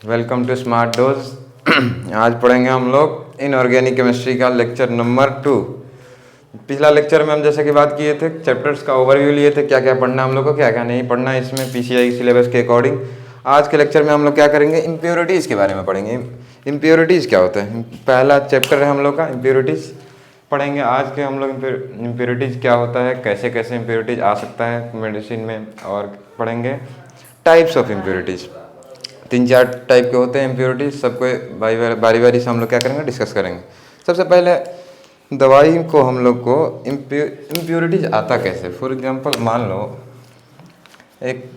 Welcome to smart dose. आज पढ़ेंगे हम लोग इनऑर्गेनिक केमिस्ट्री का लेक्चर नंबर 2। पिछला लेक्चर में हम जैसे कि बात किए थे, चैप्टर्स का ओवरव्यू लिए थे, क्या क्या पढ़ना हम लोग को, क्या क्या नहीं पढ़ना है इसमें पीसीआई सिलेबस के अकॉर्डिंग। आज के लेक्चर में हम लोग क्या करेंगे, इम्प्योरिटीज़ के बारे में पढ़ेंगे। इम्प्योरिटीज़ क्या होता है, पहला चैप्टर है हम लोग का इम्प्योरिटीज़ पढ़ेंगे। आज के हम लोग इम्प्योरिटीज़ क्या होता है, कैसे कैसे इम्प्योरिटीज़ आ सकता है मेडिसिन में, और पढ़ेंगे टाइप्स ऑफ इम्प्योरिटीज़। 3-4 टाइप के होते हैं इम्प्योरिटीज, सबको बारी बारी से हम लोग क्या करेंगे, डिस्कस करेंगे। सबसे पहले दवाई को हम लोग को इम्प्योरिटीज आता कैसे। फॉर एग्जांपल मान लो एक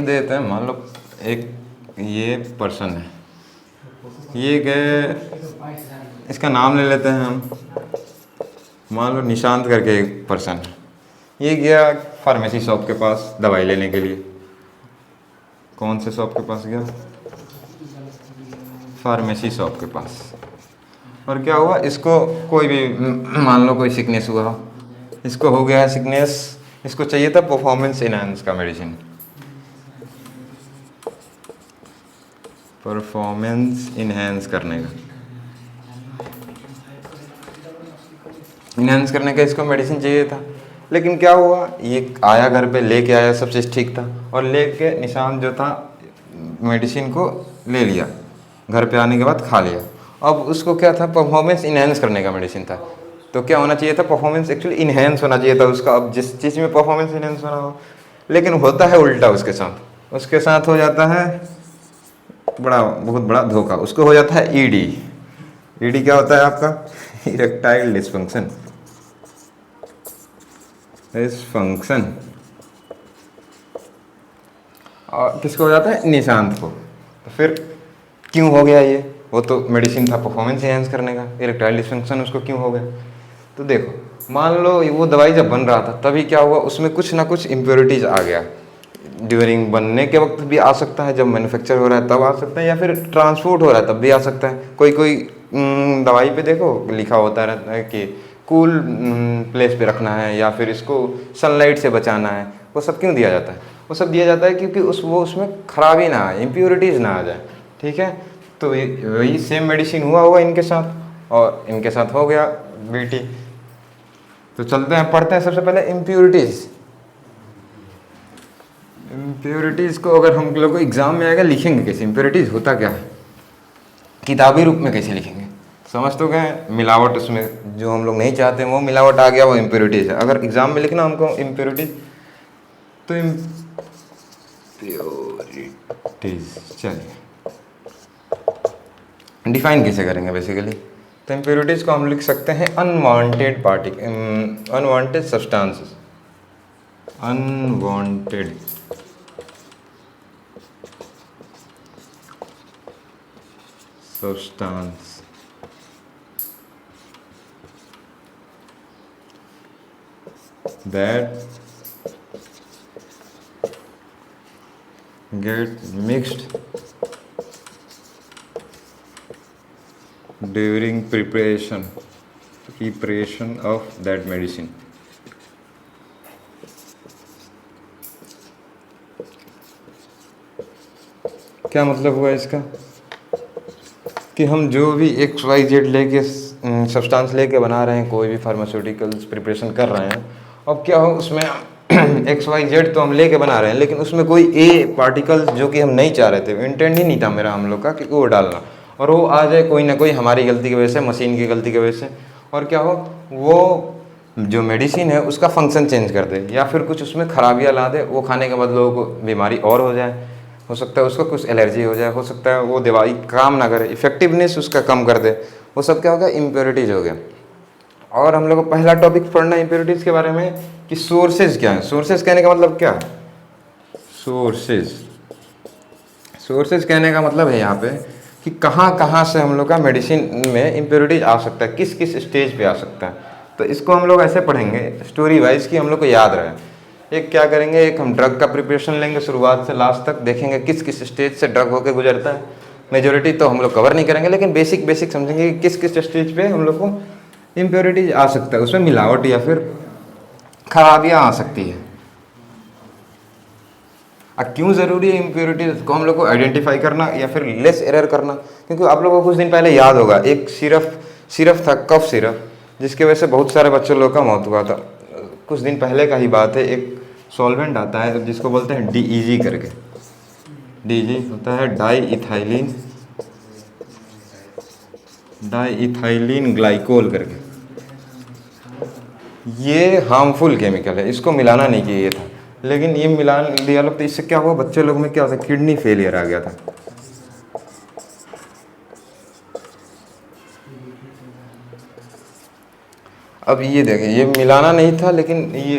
देते हैं, मान लो एक ये पर्सन है, ये गए, इसका नाम ले लेते हैं हम, मान लो निशांत करके एक पर्सन है। ये गया फार्मेसी शॉप के पास दवाई लेने के लिए। कौन से शॉप के पास गया, फार्मेसी शॉप के पास। और क्या हुआ, इसको कोई भी मान लो कोई सिकनेस हुआ, इसको हो गया है सिकनेस, इसको चाहिए था परफॉर्मेंस इनहेंस का मेडिसिन, परफॉर्मेंस इनहेंस करने का, इनहेंस करने का इसको मेडिसिन चाहिए था। लेकिन क्या हुआ, ये आया घर पे, लेके आया, सब चीज़ ठीक था, और लेके निशान जो था मेडिसिन को ले लिया, घर पे आने के बाद खा लिया। अब उसको क्या था, परफॉर्मेंस इनहेंस करने का मेडिसिन था, तो क्या होना चाहिए था, परफॉर्मेंस एक्चुअली इनहेंस होना चाहिए था उसका। अब जिस चीज़ में परफॉर्मेंस इनहेंस होना हो, लेकिन होता है उल्टा, उसके साथ हो जाता है बहुत बड़ा धोखा, उसको हो जाता है ईडी। ईडी क्या होता है आपका, इरेक्टाइल डिसफंक्शन। और किसको हो जाता है, निशांत को। तो फिर क्यों हो गया ये, वो तो मेडिसिन था परफॉर्मेंस एनहांस करने का, इरेक्टाइल डिसफंक्शन उसको क्यों हो गया। तो देखो मान लो वो दवाई जब बन रहा था तभी क्या हुआ, उसमें कुछ ना कुछ इम्प्योरिटीज आ गया। ड्यूरिंग बनने के वक्त भी आ सकता है, जब मैन्युफैक्चर हो रहा है तब आ सकता है, या फिर ट्रांसपोर्ट हो रहा है तब भी आ सकता है। कोई दवाई पे देखो लिखा होता रहता है कि कूल प्लेस पे रखना है, या फिर इसको सनलाइट से बचाना है। वो सब क्यों दिया जाता है, वो सब दिया जाता है क्योंकि वो उसमें खराबी ना आए, इम्प्योरिटीज़ ना आ जाए। ठीक है, तो वही सेम मेडिसिन हुआ होगा इनके साथ, और इनके साथ हो गया बीटी। तो चलते हैं पढ़ते हैं सबसे पहले इम्प्योरिटीज़। इम्प्योरिटीज़ को अगर हम लोग को एग्जाम में आएगा, लिखेंगे कैसे, इम्प्योरिटीज़ होता क्या है, किताबी रूप में कैसे लिखेंगे। समझ तो गए, मिलावट उसमें जो हम लोग नहीं चाहते वो मिलावट आ गया, वो इम्प्योरिटीज़ है। अगर एग्जाम में लिखना हमको इम्प्योरिटीज़, तो इम्प्योरिटीज़ चलिए डिफाइन कैसे करेंगे बेसिकली। तो इम्प्योरिटीज़ को हम लिख सकते हैं unwanted unwanted substances, unwanted substance that get mixed during preparation of that medicine। क्या मतलब हुआ इसका, कि हम जो भी XYZ लेके सब्सटेंस लेके बना रहे हैं, कोई भी फार्मास्यूटिकल्स प्रिपरेशन कर रहे हैं, अब क्या हो उसमें XYZ तो हम लेके बना रहे हैं, लेकिन उसमें कोई A पार्टिकल्स जो कि हम नहीं चाह रहे थे, इंटेंट ही नहीं था मेरा हम लोग का कि वो डालना, और वो आ जाए कोई ना कोई हमारी गलती की वजह से, मशीन की गलती की वजह से, और क्या हो वो जो मेडिसिन है उसका फंक्शन चेंज कर दे, या फिर कुछ उसमें खराबियाँ ला दे, वो खाने के बाद लोगों को बीमारी और हो जाए, हो सकता है उसको कुछ एलर्जी हो जाए, हो सकता है वो दवाई काम ना करे, इफेक्टिवनेस उसका कम कर दे, वो सब क्या हो गया, इम्प्योरिटीज़ हो गया। और हम लोग को पहला टॉपिक पढ़ना है इम्प्योरिटीज़ के बारे में, कि सोर्सेज क्या है। सोर्सेज कहने का मतलब क्या है, सोर्सेज कहने का मतलब है यहाँ पे कि कहाँ से हम लोग का मेडिसिन में इम्प्योरिटीज आ सकता है, किस किस स्टेज पे आ सकता है। तो इसको हम लोग ऐसे पढ़ेंगे स्टोरी वाइज कि हम लोग को याद रहे। एक क्या करेंगे, एक हम ड्रग का प्रिपरेशन लेंगे, शुरुआत से लास्ट तक देखेंगे किस किस स्टेज से ड्रग होकर गुजरता है। मेजोरिटी तो हम लोग कवर नहीं करेंगे, लेकिन बेसिक समझेंगे कि किस किस स्टेज पे हम लोग को इम्प्योरिटीज आ सकता है, उसमें मिलावट या फिर खराबियाँ आ सकती है। अब क्यों ज़रूरी है इम्प्योरिटीज़ को हम लोग को आइडेंटिफाई करना या फिर लेस एरर करना? क्योंकि आप लोगों को कुछ दिन पहले याद होगा एक सिरप था, कफ सिरप, जिसकी वजह से बहुत सारे बच्चों लोग का मौत हुआ था। कुछ दिन पहले का ही बात है। एक सॉल्वेंट आता है जिसको बोलते हैं DEG करके, DEG होता है डाई ग्लाइकोल करके। ये हार्मफुल केमिकल है, इसको मिलाना नहीं चाहिए था, लेकिन ये मिला दिया लोग, तो इससे क्या हुआ, बच्चे लोग में क्या होता है, किडनी फेलियर आ गया था। अब ये देखें, ये मिलाना नहीं था, लेकिन ये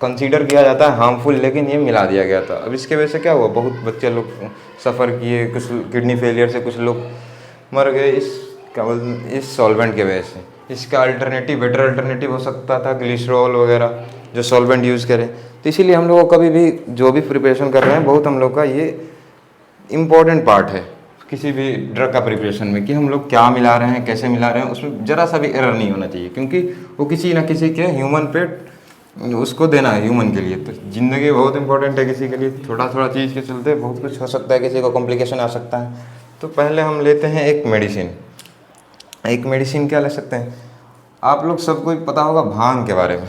कंसीडर किया जाता है हार्मफुल, लेकिन ये मिला दिया गया था। अब इसके वजह से क्या हुआ, बहुत बच्चे लोग सफ़र किए, कुछ किडनी फेलियर से कुछ लोग मर गए इस क्या बोलते इस सॉल्वेंट की वजह से। इसका अल्टरनेटिव, बेटर अल्टरनेटिव हो सकता था ग्लिसरॉल वगैरह, जो सॉल्वेंट यूज़ करें। तो इसीलिए हम लोग को कभी भी जो भी प्रिपरेशन कर रहे हैं, बहुत हम लोग का ये इम्पोर्टेंट पार्ट है किसी भी ड्रग का प्रिपरेशन में, कि हम लोग क्या मिला रहे हैं, कैसे मिला रहे हैं, उसमें ज़रा सा भी एरर नहीं होना चाहिए, क्योंकि वो किसी ना किसी के ह्यूमन पे उसको देना है, ह्यूमन के लिए। तो ज़िंदगी बहुत इंपॉर्टेंट है किसी के लिए, थोड़ा थोड़ा चीज़ के चलते बहुत कुछ हो सकता है, किसी को कॉम्प्लिकेशन आ सकता है। तो पहले हम लेते हैं एक मेडिसिन क्या ले सकते हैं, आप लोग सबको पता होगा भांग के बारे में,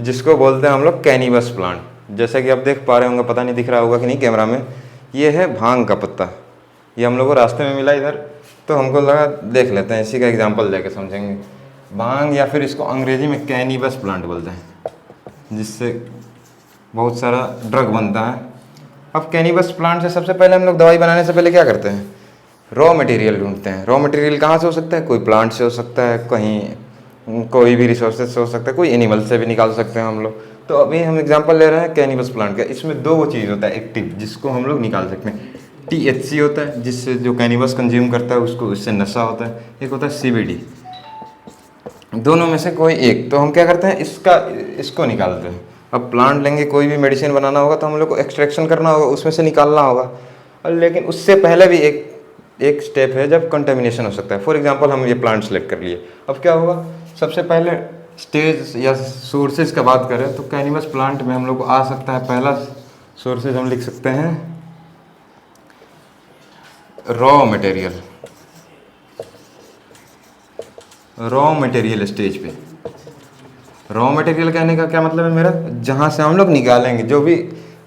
जिसको बोलते हैं हम लोग कैनिबस प्लांट। जैसे कि आप देख पा रहे होंगे, पता नहीं दिख रहा होगा कि नहीं कैमरा में, ये है भांग का पत्ता। ये हम लोग को रास्ते में मिला इधर, तो हमको लगा देख लेते हैं, इसी का एग्जांपल लेके समझेंगे। भांग, या फिर इसको अंग्रेजी में कैनिबस प्लांट बोलते हैं, जिससे बहुत सारा ड्रग बनता है। अब कैनिबस प्लांट से सबसे पहले हम लोग दवाई बनाने से पहले क्या करते हैं, रॉ मटेरियल ढूंढते हैं। रॉ मटेरियल कहाँ से हो सकता है, कोई प्लांट से हो सकता है, कहीं कोई भी रिसोर्सेज से हो सकता है, कोई एनिमल से भी निकाल सकते हैं हम लोग। तो अभी हम एग्जांपल ले रहे हैं कैनिबस प्लांट का। इसमें दो वो चीज़ होता है एक्टिव, जिसको हम लोग निकाल सकते हैं। THC होता है, जिससे जो कैनिबस कंज्यूम करता है उसको इससे नशा होता है। एक होता है CBD, दोनों में से कोई एक। तो हम क्या करते हैं, इसको निकालते हैं। अब प्लांट लेंगे, कोई भी मेडिसिन बनाना होगा तो हम लोग को एक्सट्रैक्शन करना होगा, उसमें से निकालना होगा। और लेकिन उससे पहले भी एक स्टेप है जब कंटेमिनेशन हो सकता है। फॉर एग्जांपल हम ये प्लांट सेलेक्ट कर लिए, अब क्या होगा, सबसे पहले स्टेज या सोर्सेज का बात करें तो कैनिबस प्लांट में हम लोग को आ सकता है, पहला सोर्सेज हम लिख सकते हैं रॉ मटेरियल स्टेज पे। रॉ मटेरियल कहने का क्या मतलब है मेरा, जहाँ से हम लोग निकालेंगे, जो भी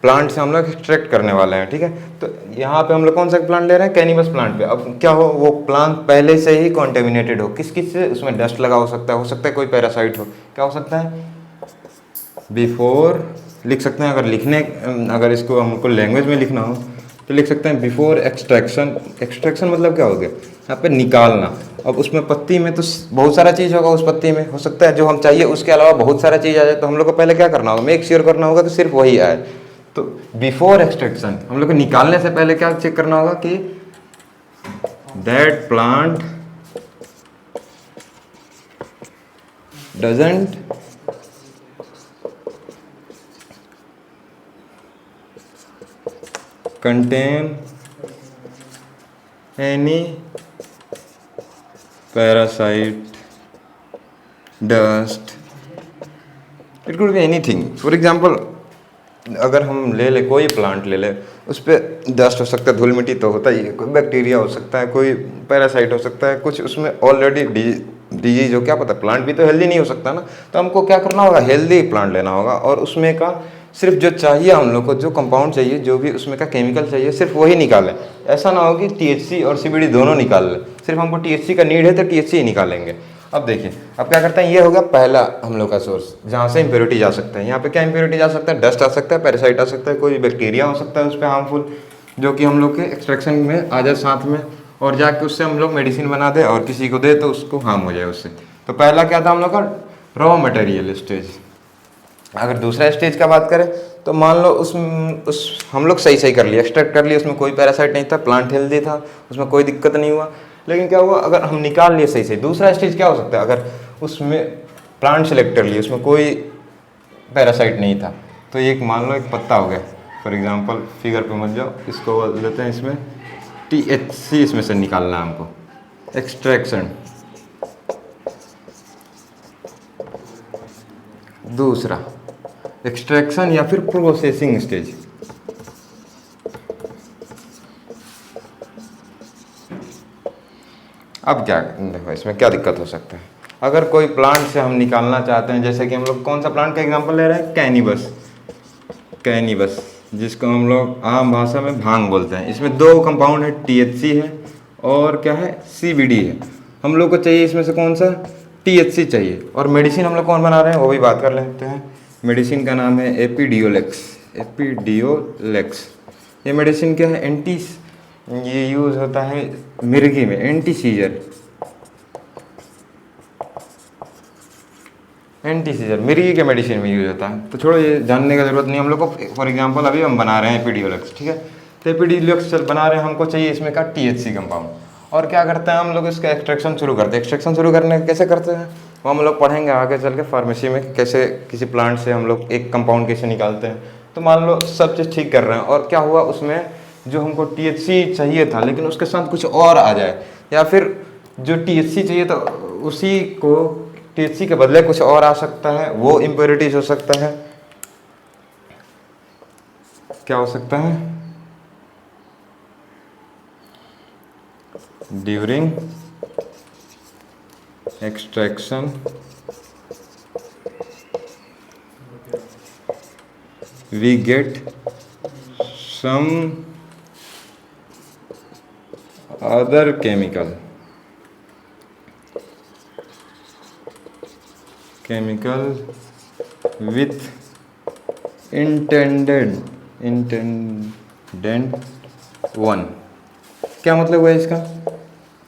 प्लांट से हम लोग एक्सट्रैक्ट करने वाले हैं, ठीक है। तो यहाँ पे हम लोग कौन सा प्लांट ले रहे हैं, कैनिबस प्लांट पे। अब क्या हो, वो प्लांट पहले से ही कॉन्टेमिनेटेड हो, किस से, उसमें डस्ट लगा हो सकता है कोई पैरासाइट हो, क्या हो सकता है, बिफोर लिख सकते हैं। अगर इसको हमको लैंग्वेज में लिखना हो तो लिख सकते हैं बिफोर एक्सट्रैक्शन मतलब क्या हो गया, यहाँ पे निकालना। अब उसमें पत्ती में तो बहुत सारा चीज़ होगा, उस पत्ती में हो सकता है जो हम चाहिए उसके अलावा बहुत सारा चीज़ आ जाए। तो हम लोग को पहले क्या करना होगा, मेक श्योर करना होगा तो सिर्फ वही आए। तो बिफोर एक्सट्रैक्शन हम लोग को निकालने से पहले क्या चेक करना होगा कि that plant doesn't contain any parasite, dust, it could be anything. For example, अगर हम ले कोई प्लांट ले ले, उस पर डस्ट हो सकता है, धूल मिट्टी तो होता ही है, कोई बैक्टीरिया हो सकता है, कोई पैरासाइट हो सकता है, कुछ उसमें ऑलरेडी डिजीज हो, क्या पता, प्लांट भी तो हेल्दी नहीं हो सकता ना। तो हमको क्या करना होगा, हेल्दी प्लांट लेना होगा, और उसमें का सिर्फ जो चाहिए हम लोग को, जो कंपाउंड चाहिए, जो भी उसमें का केमिकल चाहिए, सिर्फ वही निकालें। ऐसा ना हो कि THC और CBD दोनों निकाल लें, सिर्फ हमको THC का नीड है तो THC ही निकालेंगे। अब देखिए, अब क्या करते हैं, ये होगा पहला हम लोग का सोर्स जहाँ से इम्प्योरिटी जा सकता है। यहाँ पे क्या इम्प्योरिटी जा सकता है, डस्ट आ सकता है, पैरासाइट आ सकता है, कोई बैक्टीरिया हो सकता है उस पर हार्मफुल, जो कि हम लोग के एक्सट्रैक्शन में आ जाए साथ में, और जाके उससे हम लोग मेडिसिन बना दे और किसी को दे तो उसको हार्म हो जाए उससे। तो पहला क्या था हम लोग का, रॉ मटेरियल स्टेज। अगर दूसरा स्टेज का बात करें तो मान लो हम लोग सही कर लिया, एक्सट्रैक्ट कर लिया, उसमें कोई पैरासाइट नहीं था, प्लांट हेल्दी था, उसमें कोई दिक्कत नहीं हुआ। लेकिन क्या हुआ, अगर हम निकाल लिए सही, दूसरा स्टेज क्या हो सकता है, अगर उसमें प्लांट सेलेक्ट कर लिए, उसमें कोई पैरासाइट नहीं था, तो एक मान लो एक पत्ता हो गया। फॉर एग्जांपल फिगर पे मत जाओ, इसको बोल देते हैं, इसमें THC इसमें से निकालना है हमको, एक्सट्रैक्शन। दूसरा एक्सट्रैक्शन या फिर प्रोसेसिंग स्टेज। अब क्या देखो इसमें क्या दिक्कत हो सकता है, अगर कोई प्लांट से हम निकालना चाहते हैं, जैसे कि हम लोग कौन सा प्लांट का एग्जांपल ले रहे हैं, कैनिबस, कैनिबस जिसको हम लोग आम भाषा में भांग बोलते हैं। इसमें दो कंपाउंड है, THC है और क्या है, CBD है। हम लोग को चाहिए इसमें से कौन सा, THC चाहिए। और मेडिसिन हम लोग कौन बना रहे हैं वो भी बात कर लेते हैं। मेडिसिन का नाम है एपिडियोलेक्स, एपिडियोलेक्स। ये मेडिसिन क्या है, ये यूज़ होता है मिर्गी में, एंटी सीजर मिर्गी के मेडिसिन में यूज होता है। तो छोड़ो ये जानने का जरूरत नहीं हम लोग को। फॉर एग्जांपल अभी हम बना रहे हैं एपिडियोलेक्स, ठीक है। तो एपिडियोलेक्स बना रहे हैं, हमको चाहिए इसमें का THC कंपाउंड। और क्या करते हैं हम लोग, इसका एक्सट्रैक्शन शुरू करते हैं। एक्सट्रैक्शन शुरू करने कैसे करते हैं वो हम लोग पढ़ेंगे आगे चल के फार्मेसी में, कैसे किसी प्लांट से हम लोग एक कंपाउंड कैसे निकालते हैं। तो मान लो सब चीज़ ठीक कर रहे हैं और क्या हुआ, उसमें जो हमको THC चाहिए था लेकिन उसके साथ कुछ और आ जाए, या फिर जो THC चाहिए था उसी को THC के बदले कुछ और आ सकता है, वो इम्प्योरिटीज हो सकता है। क्या हो सकता है, during extraction we get some other chemical with intended one। क्या मतलब हुआ इसका,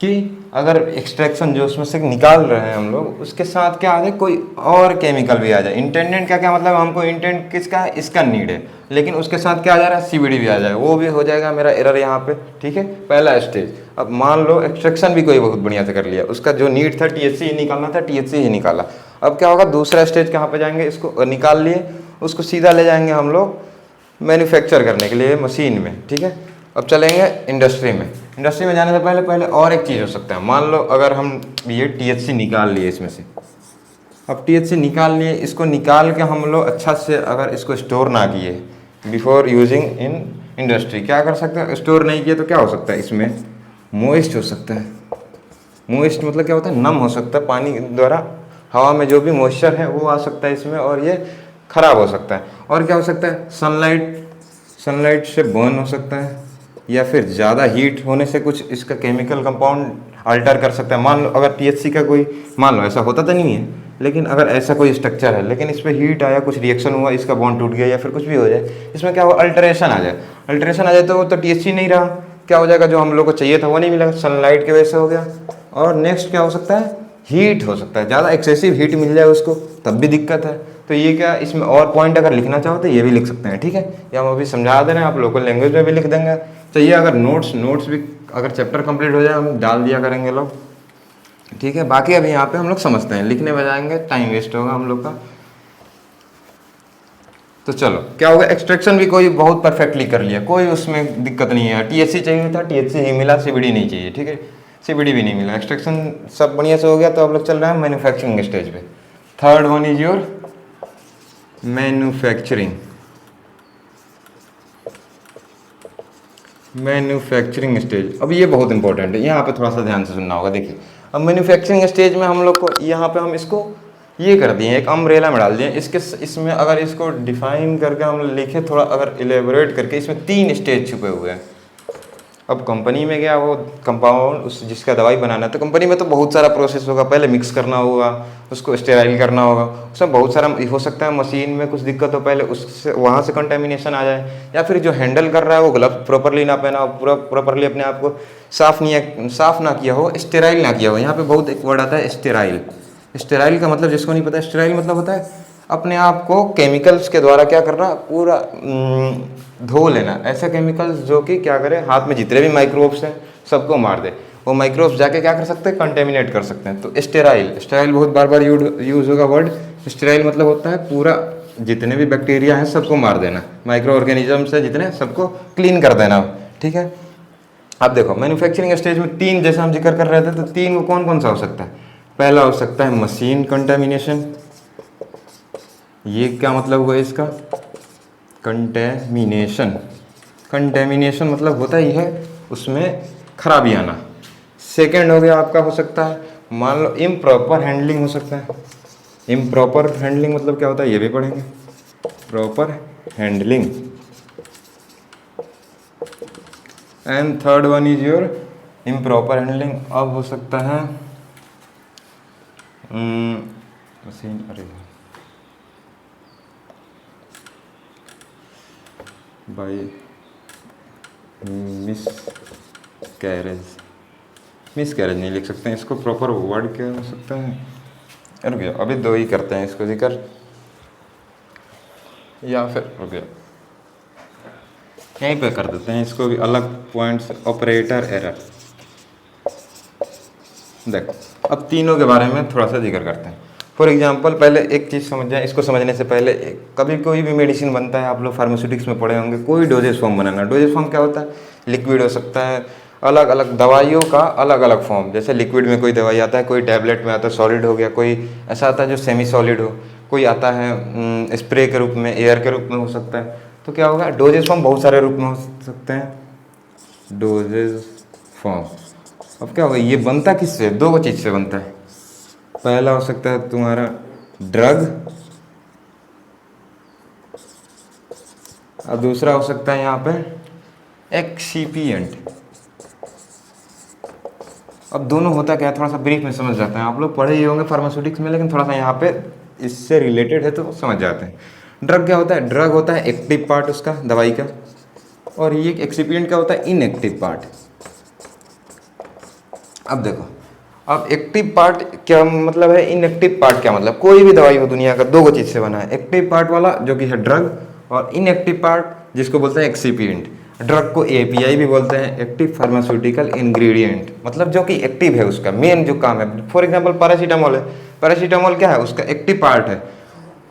कि अगर एक्सट्रैक्शन जो उसमें से निकाल रहे हैं हम लोग उसके साथ क्या आ जाए, कोई और केमिकल भी आ जाए। इंटेंडेंट क्या क्या मतलब, हमको इंटेंट किसका है, इसका नीड है, लेकिन उसके साथ क्या आ जा रहा है, CBD भी आ जाए, वो भी हो जाएगा मेरा एरर यहाँ पे, ठीक है। पहला स्टेज। अब मान लो एक्सट्रैक्शन भी कोई बहुत बढ़िया से कर लिया, उसका जो नीड था THC ही निकालना था, THC ही निकाला। अब क्या होगा, दूसरा स्टेज कहाँ पे जाएंगे, इसको निकाल लिए, उसको सीधा ले जाएंगे हम लोग मैन्युफैक्चर करने के लिए मशीन में, ठीक है। अब चलेंगे इंडस्ट्री में। इंडस्ट्री में जाने से पहले और एक चीज़ हो सकता है। मान लो अगर हम ये THC निकाल लिए इसमें से, अब THC निकाल लिए, इसको निकाल के हम लोग अच्छा से अगर इसको स्टोर ना किए बिफोर यूजिंग इन इंडस्ट्री, क्या कर सकते हैं, स्टोर नहीं किए तो क्या हो सकता है, इसमें मोइस्ट हो सकता है। मोइस्ट मतलब क्या होता है, नम हो सकता है, पानी द्वारा हवा में जो भी मॉइस्चर है वो आ सकता है इसमें और ये खराब हो सकता है। और क्या हो सकता है, सनलाइट से बर्न हो सकता है, या फिर ज़्यादा हीट होने से कुछ इसका केमिकल कंपाउंड अल्टर कर सकता है। मान लो अगर THC का कोई, मान लो ऐसा होता तो नहीं है, लेकिन अगर ऐसा कोई स्ट्रक्चर है लेकिन इस पर हीट आया, कुछ रिएक्शन हुआ, इसका बॉन्ड टूट गया या फिर कुछ भी हो जाए, इसमें क्या हो, अल्टरेशन आ जाए। अल्टरेशन आ जाए तो वो तो THC नहीं रहा, क्या हो जाएगा, जो हम लोग को चाहिए था वो नहीं मिलेगा, सनलाइट की वजह से हो गया। और नेक्स्ट क्या हो सकता है, हीट हो सकता है, ज़्यादा एक्सेसिव हीट मिल जाए उसको तब भी दिक्कत है। तो ये क्या, इसमें और पॉइंट अगर लिखना चाहो तो ये भी लिख सकते हैं, ठीक है। या हम अभी समझा दे रहे हैं, आप लोकल लैंग्वेज में भी लिख देंगे। चाहिए अगर नोट्स भी अगर चैप्टर कंप्लीट हो जाए हम डाल दिया करेंगे लोग, ठीक है। बाकी अभी यहाँ पे हम लोग समझते हैं, लिखने में जाएंगे टाइम वेस्ट होगा हम लोग का। तो चलो क्या होगा, एक्सट्रैक्शन भी कोई बहुत परफेक्टली कर लिया, कोई उसमें दिक्कत नहीं है। THC चाहिए था, THC ही मिला, CBD नहीं चाहिए, ठीक है, CBD भी नहीं मिला, एक्सट्रैक्शन सब बढ़िया से हो गया। तो अब लोग चल रहे हैं मैन्युफैक्चरिंग स्टेज पे। Third one is your manufacturing stage. अब ये बहुत इंपॉर्टेंट है, यहाँ पे थोड़ा सा ध्यान से सुनना होगा। देखिए अब मैन्युफैक्चरिंग स्टेज में हम लोग को यहाँ पे हम इसको ये कर दिए, एक अम्ब्रेला में डाल दिए। इसमें अगर इसको डिफाइन करके हम लिखे, थोड़ा अगर इलेबोरेट करके, इसमें 3 स्टेज छुपे हुए हैं। अब कंपनी में गया वो कंपाउंड उस जिसका दवाई बनाना है, तो कंपनी में तो बहुत सारा प्रोसेस होगा, पहले मिक्स करना होगा, उसको स्टेराइल करना होगा, उसमें बहुत सारा हो सकता है मशीन में कुछ दिक्कत हो, पहले उससे वहाँ से कंटेमिनेशन आ जाए, या फिर जो हैंडल कर रहा है वो ग्लव्स प्रॉपरली ना पहना हो, प्रॉपरली अपने आप को साफ ना किया हो, स्टेराइल ना किया हो। यहाँ पे बहुत एक वर्ड आता है स्टेराइल। स्टेराइल का मतलब जिसको नहीं पता, स्टेराइल मतलब होता है अपने आप को केमिकल्स के द्वारा क्या करना, पूरा धो लेना। ऐसे केमिकल्स जो कि क्या करें, हाथ में जितने भी माइक्रोब्स हैं सबको मार दे। वो माइक्रोब्स जाके क्या कर सकते हैं, कंटेमिनेट कर सकते हैं। तो स्टेराइल बहुत बार यूज होगा वर्ड। स्टेराइल मतलब होता है पूरा जितने भी बैक्टीरिया हैं सबको मार देना, माइक्रो ऑर्गेनिजम्स है जितने, सबको क्लीन कर देना, ठीक है। अब देखो मैन्युफैक्चरिंग स्टेज में 3 जैसे हम जिक्र कर रहे थे, तो 3 वो कौन कौन सा हो सकता है। पहला हो सकता है मशीन कंटेमिनेशन। ये क्या मतलब हुआ इसका, कंटेमिनेशन मतलब होता ही है उसमें खराबी आना। सेकेंड हो गया आपका हो सकता है, मान लो इम्प्रॉपर हैंडलिंग हो सकता है। इम्प्रॉपर हैंडलिंग मतलब क्या होता है ये भी पढ़ेंगे, proper handling. And third one is your improper handling. अब हो सकता है मशीन, अरे बाई मिस कैरेज नहीं लिख सकते हैं इसको, प्रॉपर वर्ड क्या हो सकता है, रुक गया अभी दो ही करते हैं इसको जिक्र, या फिर रुक गया यहीं पे कर देते हैं इसको भी अलग पॉइंट्स। ऑपरेटर एरर, देखो अब तीनों के बारे में थोड़ा सा जिक्र करते हैं। फॉर एग्जांपल पहले एक चीज़ समझ जाए, इसको समझने से पहले कभी कोई भी मेडिसिन बनता है, आप लोग फार्मास्यूटिक्स में पढ़े होंगे, कोई डोजेज फॉर्म बनाना। डोजेज फॉर्म क्या होता है, लिक्विड हो सकता है, अलग अलग दवाइयों का अलग अलग फॉर्म, जैसे लिक्विड में कोई दवाई आता है, कोई टैबलेट में आता है, सॉलिड हो गया, कोई ऐसा आता है जो सेमी सॉलिड हो, कोई आता है स्प्रे के रूप में, एयर के रूप में हो सकता है। तो क्या होगा, डोजेज फॉर्म बहुत सारे रूप में हो सकते हैं, डोजेज फॉर्म। अब क्या होगा, ये बनता किससे, दो चीज़ से बनता है। पहला हो सकता है तुम्हारा ड्रग, और दूसरा हो सकता है यहाँ पे एक्सीपिएंट। अब दोनों होता क्या है, थोड़ा सा ब्रीफ में समझ जाते हैं, आप लोग पढ़े ही होंगे फार्मास्यूटिक्स में, लेकिन थोड़ा सा यहाँ पे इससे रिलेटेड है तो समझ जाते हैं। ड्रग क्या होता है, ड्रग होता है एक्टिव पार्ट उसका, दवाई का, और ये एक्सीपिएंट क्या होता है, इनएक्टिव पार्ट। अब देखो, अब एक्टिव पार्ट क्या मतलब है, इनएक्टिव पार्ट क्या मतलब, कोई भी दवाई हो दुनिया का दो चीज़ से बना है, एक्टिव पार्ट वाला जो कि है ड्रग, और इनएक्टिव पार्ट जिसको बोलते हैं एक्सीपिएंट। ड्रग को एपीआई भी बोलते हैं, एक्टिव फार्मास्यूटिकल इंग्रेडिएंट, मतलब जो कि एक्टिव है, उसका मेन जो काम है। फॉर एग्जांपल पैरासीटामोल है, पैरासीटामोल क्या है, उसका एक्टिव पार्ट है,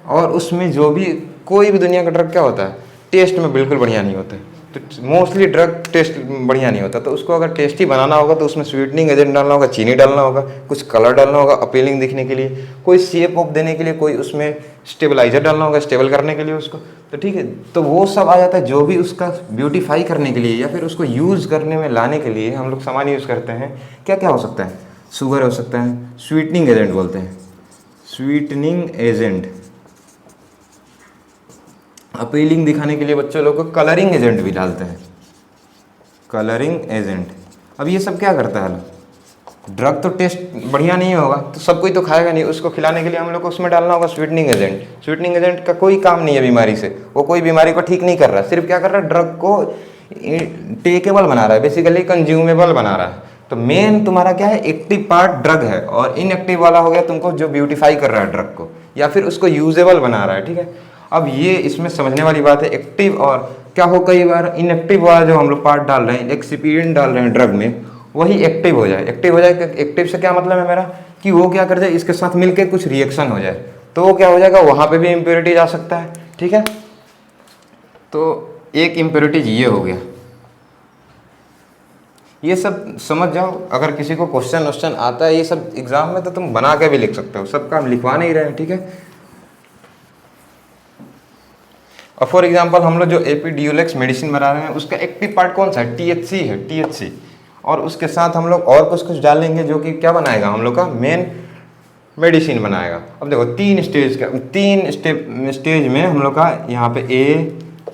और उसमें जो भी कोई भी दुनिया का ड्रग क्या होता है, टेस्ट में बिल्कुल बढ़िया नहीं होता है। तो मोस्टली ड्रग टेस्ट बढ़िया नहीं होता, तो उसको अगर टेस्टी बनाना होगा तो उसमें स्वीटनिंग एजेंट डालना होगा, चीनी डालना होगा, कुछ कलर डालना होगा अपीलिंग दिखने के लिए, कोई शेप ऑफ देने के लिए, कोई उसमें स्टेबलाइजर डालना होगा स्टेबल करने के लिए उसको। तो ठीक है, तो वो सब आ जाता है जो भी उसका ब्यूटीफाई करने के लिए या फिर उसको यूज़ करने में लाने के लिए हम लोग सामान यूज़ करते हैं। क्या क्या हो सकता है, शुगर हो सकता है, स्वीटनिंग एजेंट बोलते हैं, स्वीटनिंग एजेंट। अपीलिंग दिखाने के लिए बच्चों लोग को कलरिंग एजेंट भी डालते हैं, कलरिंग एजेंट। अब ये सब क्या करता है, ड्रग तो टेस्ट बढ़िया नहीं होगा तो सब कोई तो खाएगा नहीं, उसको खिलाने के लिए हम लोग को उसमें डालना होगा स्वीटनिंग एजेंट। स्वीटनिंग एजेंट का कोई काम नहीं है बीमारी से, वो कोई बीमारी को ठीक नहीं कर रहा है, सिर्फ क्या कर रहा है, ड्रग को टेकेबल बना रहा है, बेसिकली कंज्यूमेबल बना रहा है। तो मेन तुम्हारा क्या है, एक्टिव पार्ट ड्रग है, और इनएक्टिव वाला हो गया तुमको जो ब्यूटीफाई कर रहा है ड्रग को या फिर उसको यूजेबल बना रहा है। ठीक है, अब ये इसमें समझने वाली बात है, एक्टिव और क्या हो, कई बार इनएक्टिव वाला जो हम लोग पार्ट डाल रहे हैं, एक्सीपिएंट डाल रहे हैं ड्रग में, वही एक्टिव हो जाए। एक्टिव हो जाए, एक्टिव से क्या मतलब है मेरा, कि वो क्या कर जाए, इसके साथ मिलकर कुछ रिएक्शन हो जाए, तो वो क्या हो जाएगा, वहाँ पे भी इम्प्योरिटीज आ सकता है। ठीक है, तो एक इम्प्योरिटीज ये हो गया, ये सब समझ जाओ। अगर किसी को क्वेश्चन आता है ये सब एग्जाम में तो तुम बना के भी लिख सकते हो, सब काम लिखवा नहीं रहे हैं। ठीक है, और फॉर एग्जांपल हम लोग जो एपिड्यूलेक्स मेडिसिन बना रहे हैं उसका एक्टिव पार्ट कौन सा है, टीएचसी है, टीएचसी, और उसके साथ हम लोग और कुछ डालेंगे जो कि क्या बनाएगा, हम लोग का मेन मेडिसिन बनाएगा। अब देखो तीन स्टेज में हम लोग का यहाँ पे ए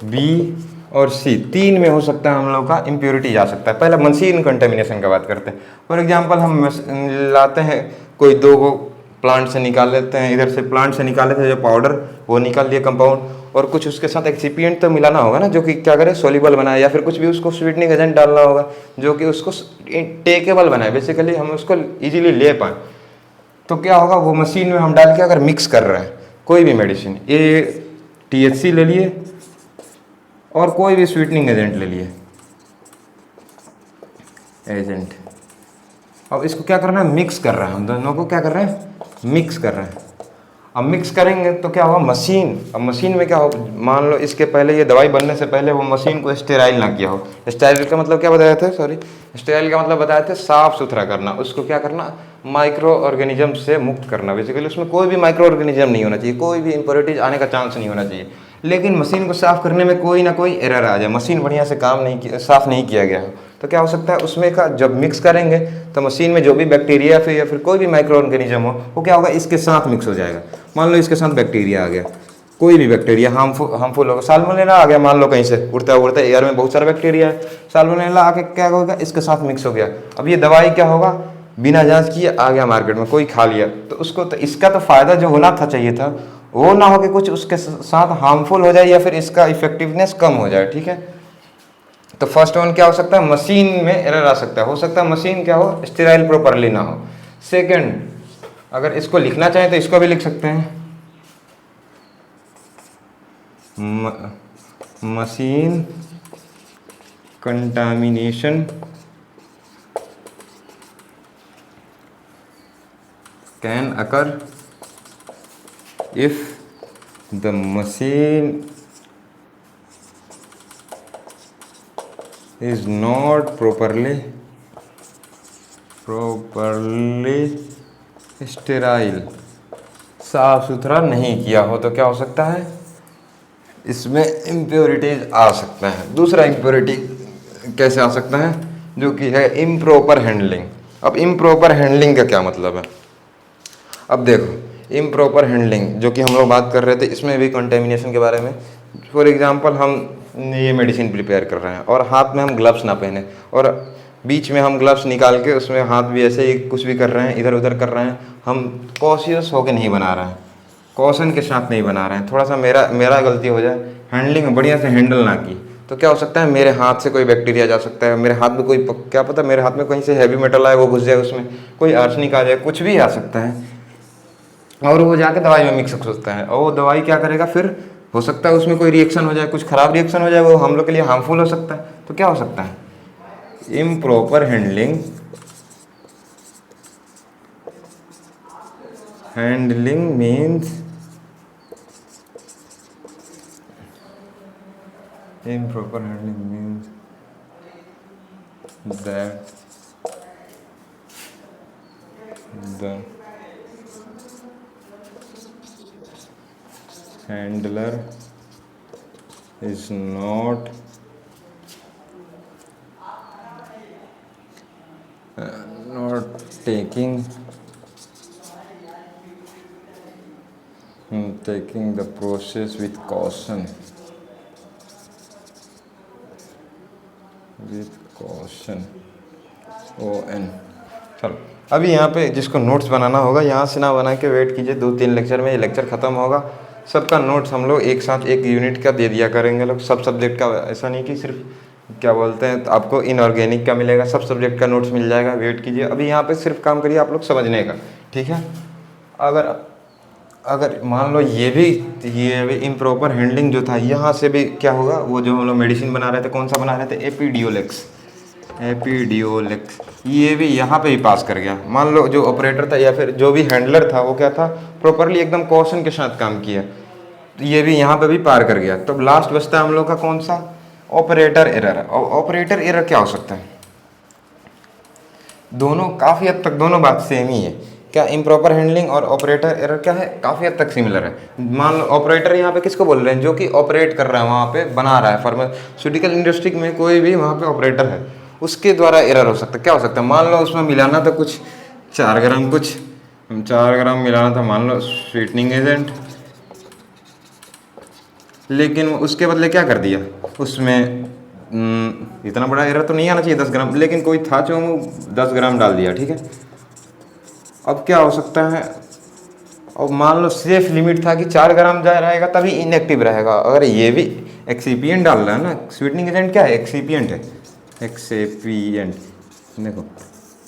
बी और सी, तीन में हो सकता है हम लोग का इम्प्योरिटी जा सकता है। पहले मशीन कंटेमिनेशन का बात करते हैं। फॉर एग्जांपल हम लाते हैं कोई दो को प्लांट से निकाल लेते हैं, इधर से प्लांट से निकाल लेते हैं जो पाउडर, वो निकाल लिए कंपाउंड, और कुछ उसके साथ एक्सीपिएंट तो मिलाना होगा ना, जो कि क्या करे, सोल्यूबल बनाए, या फिर कुछ भी उसको स्वीटनिंग एजेंट डालना होगा जो कि उसको टेकेबल बनाए, बेसिकली हम उसको इजीली ले पाए। तो क्या होगा, वो मशीन में हम डाल के अगर मिक्स कर रहे हैं कोई भी मेडिसिन, ये टीएचसी ले लिए और कोई भी स्वीटनिंग एजेंट ले लिए, एजेंट, अब इसको क्या करना है, मिक्स कर रहे हैं, हम दोनों को क्या कर रहे हैं, मिक्स कर रहे हैं। अब मिक्स करेंगे तो क्या होगा, मशीन, अब मशीन में क्या हो, मान लो इसके पहले ये दवाई बनने से पहले वो मशीन को स्टेराइल ना किया हो। स्टेराइल का मतलब क्या बताए थे, स्टेराइल का मतलब बताए थे साफ सुथरा करना, उसको क्या करना, माइक्रो ऑर्गेनिज्म से मुक्त करना। बेसिकली उसमें कोई भी माइक्रो ऑर्गेनिज्म नहीं होना चाहिए, कोई भी इम्प्योरिटीज आने का चांस नहीं होना चाहिए। लेकिन मशीन को साफ करने में कोई ना कोई एरर आ जाए, मशीन बढ़िया से काम नहीं किया, साफ नहीं किया गया हो, तो क्या हो सकता है उसमें का जब मिक्स करेंगे तो मशीन में जो भी बैक्टीरिया या फिर कोई भी माइक्रो ऑर्गेनिज्म हो वो क्या होगा, इसके साथ मिक्स हो जाएगा। मान लो इसके साथ बैक्टीरिया आ गया, कोई भी बैक्टीरिया हार्मफुल होगा, साल्मोनेला आ गया मान लो कहीं से उड़ता उड़ता एयर में बहुत सारा बैक्टीरिया है, साल्मोनेला आके क्या होगा इसके साथ मिक्स हो गया। अब ये दवाई क्या होगा, बिना जांच किए आ गया मार्केट में, कोई खा लिया तो उसको तो इसका तो फायदा जो होना था चाहिए था वो ना हो कि कुछ उसके साथ हार्मफुल हो जाए या फिर इसका इफेक्टिवनेस कम हो जाए। ठीक है, तो फर्स्ट वन क्या हो सकता है, मशीन में एरर आ सकता है, हो सकता है मशीन क्या हो, स्टेराइल प्रॉपरली ना हो। सेकंड, अगर इसको लिखना चाहें तो इसको भी लिख सकते हैं, machine contamination can occur if the machine is not properly sterile, साफ सुथरा नहीं किया हो तो क्या हो सकता है, इसमें इम्प्योरिटीज आ सकता है। दूसरा इम्प्योरिटी कैसे आ सकता है, जो कि है इम्प्रॉपर हैंडलिंग। अब इम्प्रॉपर हैंडलिंग का क्या मतलब है, अब देखो इम्प्रॉपर हैंडलिंग जो कि हम लोग बात कर रहे थे, इसमें भी कंटेमिनेशन के बारे में। फॉर एग्जांपल हम ये मेडिसिन प्रिपेयर कर रहे हैं और हाथ में हम ग्लव्स ना पहने और बीच में हम ग्लव्स निकाल के उसमें हाथ भी ऐसे ही कुछ भी कर रहे हैं, इधर उधर कर रहे हैं, हम कॉशियस होकर नहीं बना रहे हैं, कॉशन के साथ नहीं बना रहे हैं, थोड़ा सा मेरा गलती हो जाए, हैंडलिंग बढ़िया से हैंडल ना की तो क्या हो सकता है, मेरे हाथ से कोई बैक्टीरिया जा सकता है, मेरे हाथ में कोई क्या पता मेरे हाथ में कहीं से हैवी मेटल आए वो घुस जाए, उसमें कोई आर्सेनिक आ जाए, कुछ भी आ सकता है और वो जाके दवाई में मिक्स हो सकता है और वो दवाई क्या करेगा, फिर हो सकता है उसमें कोई रिएक्शन हो जाए, कुछ खराब रिएक्शन हो जाए, वो हम लोग के लिए हार्मफुल हो सकता है। तो क्या हो सकता है, improper handling means improper handling means that the handler is not taking the process with caution. ON। चलो अभी यहाँ पे जिसको नोट्स बनाना होगा यहाँ से ना बना के वेट कीजिए, 2-3 लेक्चर में ये लेक्चर ख़त्म होगा, सबका नोट्स हम लोग एक साथ एक यूनिट का दे दिया करेंगे लोग, सब सब्जेक्ट का। ऐसा नहीं कि सिर्फ क्या बोलते हैं तो आपको इनऑर्गेनिक का मिलेगा, सब सब्जेक्ट का नोट्स मिल जाएगा, वेट कीजिए। अभी यहाँ पे सिर्फ काम करिए आप लोग समझने का, ठीक है। अगर मान लो ये भी इम्प्रॉपर हैंडलिंग जो था, यहाँ से भी क्या होगा, वो जो हम लोग मेडिसिन बना रहे थे, कौन सा बना रहे थे, एपिडियोलेक्स, ये भी यहाँ पे भी पास कर गया। मान लो जो ऑपरेटर था या फिर जो भी हैंडलर था वो क्या था, प्रॉपरली एकदम कॉशन के साथ काम किया, तो ये भी यहाँ पे भी पार कर गया। तो लास्ट बचता है हम लोग का कौन सा, ऑपरेटर एरर। और ऑपरेटर एरर क्या हो सकता है, दोनों काफ़ी हद तक दोनों बात सेम ही है। क्या इम्प्रॉपर हैंडलिंग और ऑपरेटर एरर क्या है, काफ़ी हद तक सिमिलर है। मान लो ऑपरेटर यहाँ पे किसको बोल रहे हैं, जो कि ऑपरेट कर रहा है, वहाँ पे बना रहा है, फार्मास्यूटिकल इंडस्ट्री में कोई भी वहाँ पे ऑपरेटर है, उसके द्वारा एरर हो सकता है। क्या हो सकता है, मान लो उसमें मिलाना था कुछ 4 ग्राम मिलाना था, मान लो स्वीटनिंग एजेंट, लेकिन उसके बदले क्या कर दिया, उसमें इतना बड़ा एरर तो नहीं आना चाहिए 10 ग्राम, लेकिन कोई था जो 10 ग्राम डाल दिया, ठीक है। अब क्या हो सकता है, और मान लो सेफ लिमिट था कि 4 ग्राम जा रहेगा तभी इनएक्टिव रहेगा। अगर ये भी एक्सीपिएंट डाल रहा है ना, स्वीटनिंग एजेंट क्या है, एक्सीपिएंट है, एक्सीपिएंट। देखो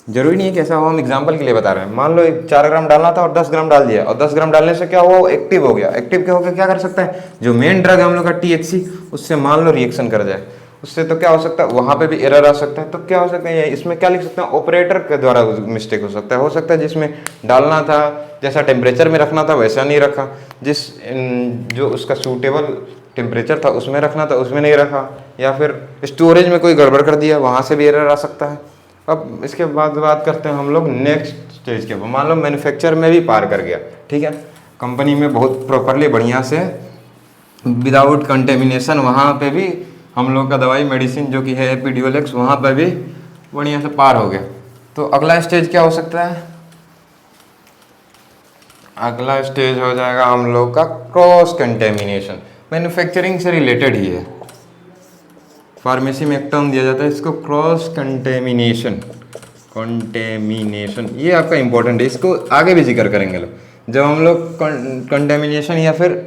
जरूरी नहीं है कि ऐसा हो, हम एग्जांपल के लिए बता रहे हैं। मान लो 4 ग्राम डालना था और 10 ग्राम डाल दिया, और 10 ग्राम डालने से क्या हुआ, वो एक्टिव हो गया। एक्टिव क्या हो गया, क्या कर सकता है, जो मेन ड्रग है हम लोग का THC, उससे मान लो रिएक्शन कर जाए, उससे तो क्या हो सकता है, वहाँ पे भी एरर आ सकता है। तो क्या हो सकता है, इसमें क्या लिख सकते हैं, ऑपरेटर के द्वारा मिस्टेक हो सकता है जिसमें डालना था, जैसा टेम्परेचर में रखना था वैसा नहीं रखा, जो उसका सूटेबल टेम्परेचर था उसमें रखना था उसमें नहीं रखा, या फिर स्टोरेज में कोई गड़बड़ कर दिया, वहाँ से भी एरर आ सकता है। अब इसके बाद बात करते हैं हम लोग नेक्स्ट स्टेज के, मान लो मैन्युफैक्चर में भी पार कर गया, ठीक है, कंपनी में बहुत प्रॉपरली बढ़िया से विदाउट कंटेमिनेशन, वहाँ पे भी हम लोग का दवाई मेडिसिन जो कि है एपिड्यूलेक्स वहाँ पर भी बढ़िया से पार हो गया। तो अगला स्टेज क्या हो सकता है? अगला स्टेज हो जाएगा हम लोग का क्रॉस कंटेमिनेशन। मैन्युफैक्चरिंग से रिलेटेड ही है, फार्मेसी में एक टर्म दिया जाता है इसको, क्रॉस कंटेमिनेशन। कंटेमिनेशन ये आपका इंपॉर्टेंट है, इसको आगे भी जिक्र करेंगे लोग। जब हम लोग कंटेमिनेशन या फिर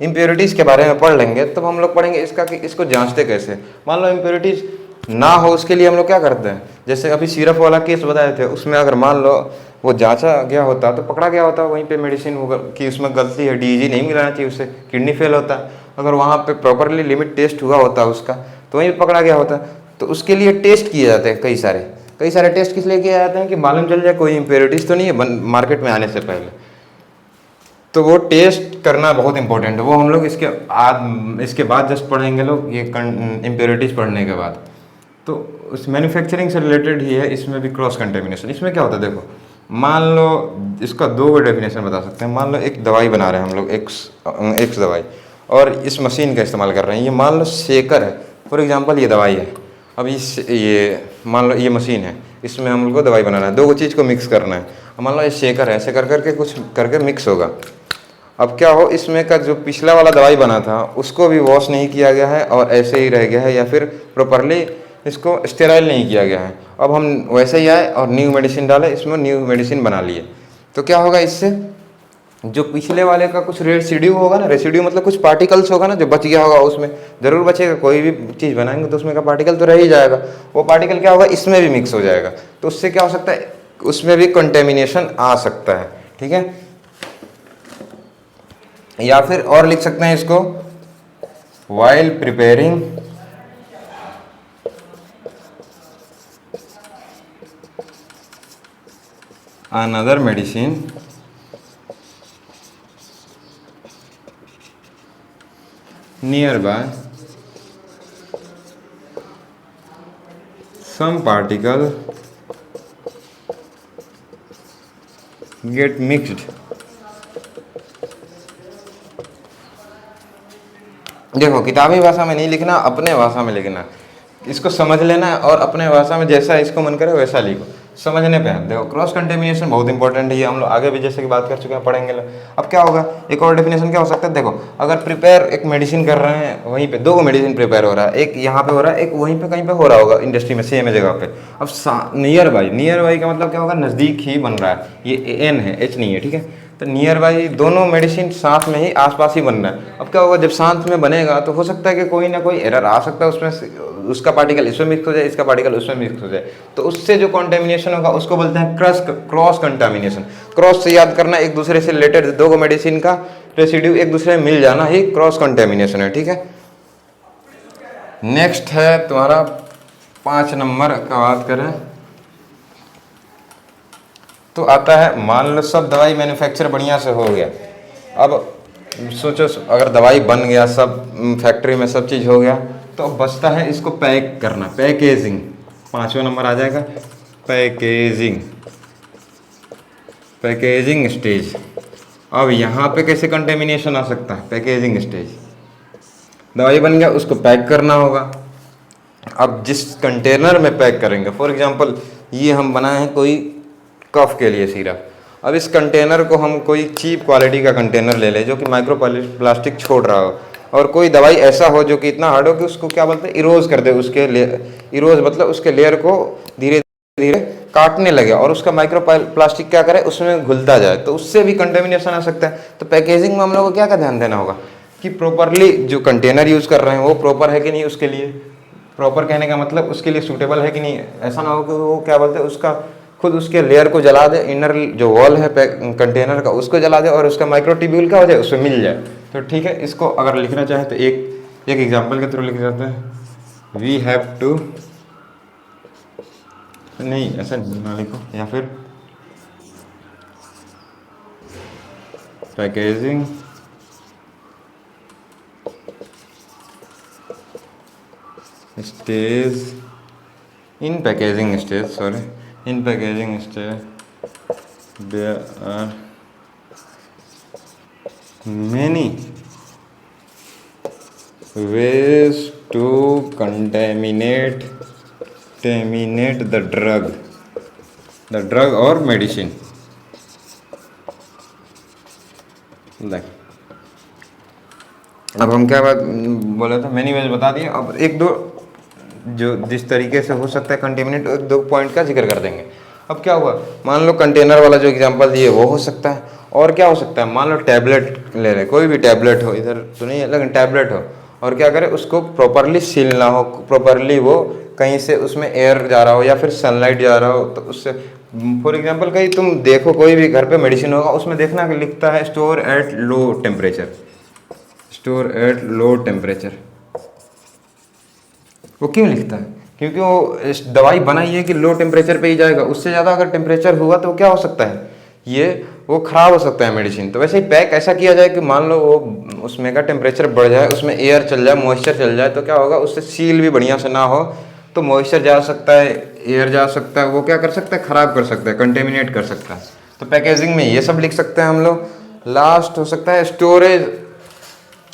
इम्प्योरिटीज़ के बारे में पढ़ लेंगे तब हम लोग पढ़ेंगे इसका कि इसको जांचते कैसे। मान लो इम्प्योरिटीज़ ना हो उसके लिए हम लोग क्या करते हैं, जैसे अभी सिरप वाला केस बताए थे, उसमें अगर मान लो वो जांचा गया होता तो पकड़ा गया होता वहीं पे मेडिसिन कि उसमें गलती है, डीईजी नहीं मिलाना चाहिए, उससे किडनी फेल होता। अगर वहाँ पे प्रॉपरली लिमिट टेस्ट हुआ होता उसका तो वहीं पकड़ा गया होता। तो उसके लिए टेस्ट किए जाते हैं कई सारे टेस्ट किस लिए किए जाते हैं कि मालूम चल जाए कोई इम्प्योरिटीज़ तो नहीं है मार्केट में आने से पहले। तो वो टेस्ट करना बहुत इंपॉर्टेंट है, वो हम लोग इसके बाद जस्ट पढ़ेंगे लोग ये इम्प्योरिटीज़ पढ़ने के बाद। तो उस मैन्युफैक्चरिंग से रिलेटेड ही है, इसमें भी क्रॉस कंटेमिनेशन। इसमें क्या होता है देखो, मान लो इसका दो डेफिनेशन बता सकते हैं। मान लो एक दवाई बना रहे हैं हम लोग, एक्स दवाई, और इस मशीन का इस्तेमाल कर रहे हैं। ये मान लो शेकर है, फॉर एग्जांपल ये दवाई है। अब ये मान लो ये मशीन है, इसमें हम लोग को दवाई बनाना है, दो चीज़ को मिक्स करना है। मान लो ये शेकर है, ऐसे कर करके कुछ करके मिक्स होगा। अब क्या हो, इसमें का जो पिछला वाला दवाई बना था उसको भी वॉश नहीं किया गया है और ऐसे ही रह गया है, या फिर प्रॉपरली इसको स्टेराइल नहीं किया गया है। अब हम वैसे ही आए और न्यू मेडिसिन डाले, इसमें न्यू मेडिसिन बना लिए, तो क्या होगा इससे जो पिछले वाले का कुछ रेसिड्यू होगा ना, रेसिड्यू मतलब कुछ पार्टिकल्स होगा ना जो बच गया होगा, उसमें जरूर बचेगा। कोई भी चीज़ बनाएंगे तो उसमें का पार्टिकल तो रह ही जाएगा, वो पार्टिकल क्या होगा इसमें भी मिक्स हो जाएगा। तो उससे क्या हो सकता है, उसमें भी कंटेमिनेशन आ सकता है। ठीक है, या फिर और लिख सकते हैं इसको, while preparing another medicine nearby some particle get mixed। देखो किताबी भाषा में नहीं लिखना, अपने भाषा में लिखना, इसको समझ लेना और अपने भाषा में जैसा इसको मन करे वैसा लिखो, समझने पे है। देखो क्रॉस कंटेमिनेशन बहुत इंपॉर्टेंट है, ये हम लोग आगे भी जैसे कि बात कर चुके हैं पढ़ेंगे लोग। अब क्या होगा, एक और डेफिनेशन क्या हो सकता है, देखो अगर प्रिपेयर एक मेडिसिन कर रहे हैं, वहीं पे दो मेडिसिन प्रिपेयर हो रहा है, एक यहाँ पे हो रहा है, एक वहीं पे कहीं पे हो रहा होगा इंडस्ट्री में सेम जगह पे। अब नियर बाई का मतलब क्या होगा, नज़दीक ही बन रहा है, ये एन है, एच नहीं है। ठीक है, तो नियर बाई दोनों मेडिसिन साथ में ही आसपास ही बन रहा है। अब क्या होगा, जब साथ में बनेगा तो हो सकता है कि कोई ना कोई एरर आ सकता है उसमें, उसका पार्टिकल इसमें मिक्स हो जाए, इसका पार्टिकल उसमें मिक्स हो जाए, तो उससे जो कंटेमिनेशन होगा उसको बोलते हैं क्रॉस कंटामिनेशन। क्रॉस से याद करना, एक दूसरे से रिलेटेड दो मेडिसिन का रेसिड्यू एक दूसरे में मिल जाना ही क्रॉस कंटेमिनेशन है। ठीक है, नेक्स्ट है तुम्हारा 5 नंबर का बात करें तो आता है, मान लो सब दवाई मैन्युफैक्चर बढ़िया से हो गया। अब सोचो अगर दवाई बन गया, सब फैक्ट्री में सब चीज़ हो गया, तो अब बचता है इसको पैक करना, पैकेजिंग। 5वां नंबर आ जाएगा पैकेजिंग, पैकेजिंग स्टेज। अब यहाँ पे कैसे कंटेमिनेशन आ सकता है, पैकेजिंग स्टेज, दवाई बन गया उसको पैक करना होगा। अब जिस कंटेनर में पैक करेंगे, फॉर एग्जांपल ये हम बनाए हैं कोई कफ के लिए सिरप, अब इस कंटेनर को हम कोई चीप क्वालिटी का कंटेनर ले लें जो कि माइक्रो प्लास्टिक छोड़ रहा हो, और कोई दवाई ऐसा हो जो कि इतना हार्ड हो कि उसको क्या बोलते हैं, इरोज कर दे, उसके इरोज मतलब उसके लेयर को धीरे धीरे काटने लगे और उसका माइक्रो प्लास्टिक क्या करे उसमें घुलता जाए, तो उससे भी कंटेमिनेशन आ सकता है। तो पैकेजिंग में हम लोग को क्या का ध्यान देना होगा कि प्रॉपरली जो कंटेनर यूज़ कर रहे हैं वो प्रॉपर है कि नहीं, उसके लिए प्रॉपर कहने का मतलब उसके लिए सूटेबल है कि नहीं। ऐसा ना हो कि वो क्या बोलते हैं उसका खुद उसके लेयर को जला दे, इनर जो वॉल है कंटेनर का उसको जला दे और उसका माइक्रोट्यूब्यूल क्या हो जाए उसमें मिल जाए। तो ठीक है, इसको अगर लिखना चाहे तो एक एग्जांपल के थ्रू लिख जाते हैं, वी हैव टू, नहीं ऐसा ना लिखो, या फिर packaging stage, in packaging stage there are many ways to contaminate the drug और मेडिसिन। अब हम क्या बात बोले थे, मैंने वैसे बता दिया। अब एक दो जो जिस तरीके से हो सकता है कंटेमिनेट, एक दो पॉइंट का जिक्र कर देंगे। अब क्या हुआ, मान लो कंटेनर वाला जो एग्जांपल दिए वो हो सकता है, और क्या हो सकता है, मान लो टैबलेट ले रहे, कोई भी टैबलेट हो, इधर तो नहीं है लेकिन टैबलेट हो, और क्या करें उसको प्रॉपरली सील ना हो, प्रॉपरली वो कहीं से उसमें एयर जा रहा हो या फिर सनलाइट जा रहा हो, तो उससे फॉर एग्जांपल कहीं तुम देखो कोई भी घर पे मेडिसिन होगा, उसमें देखना कि लिखता है store at low temperature, store at low temperature. वो क्यों लिखता है, क्योंकि वो इस दवाई बनाई है कि लो टेम्परेचर पे ही जाएगा, उससे ज़्यादा अगर टेम्परेचर हुआ तो क्या हो सकता है, ये वो ख़राब हो सकता है मेडिसिन। तो वैसे ही पैक ऐसा किया जाए कि मान लो वो उसमें का टेम्परेचर बढ़ जाए, उसमें एयर चल जाए, मॉइस्चर चल जाए, तो क्या होगा, उससे सील भी बढ़िया से ना हो, तो मॉइस्चर जा सकता है, एयर जा सकता है, वो क्या कर सकता है, ख़राब कर सकता है, कंटेमिनेट कर सकता है। तो पैकेजिंग में ये सब लिख सकते हैं हम लोग। लास्ट हो सकता है स्टोरेज।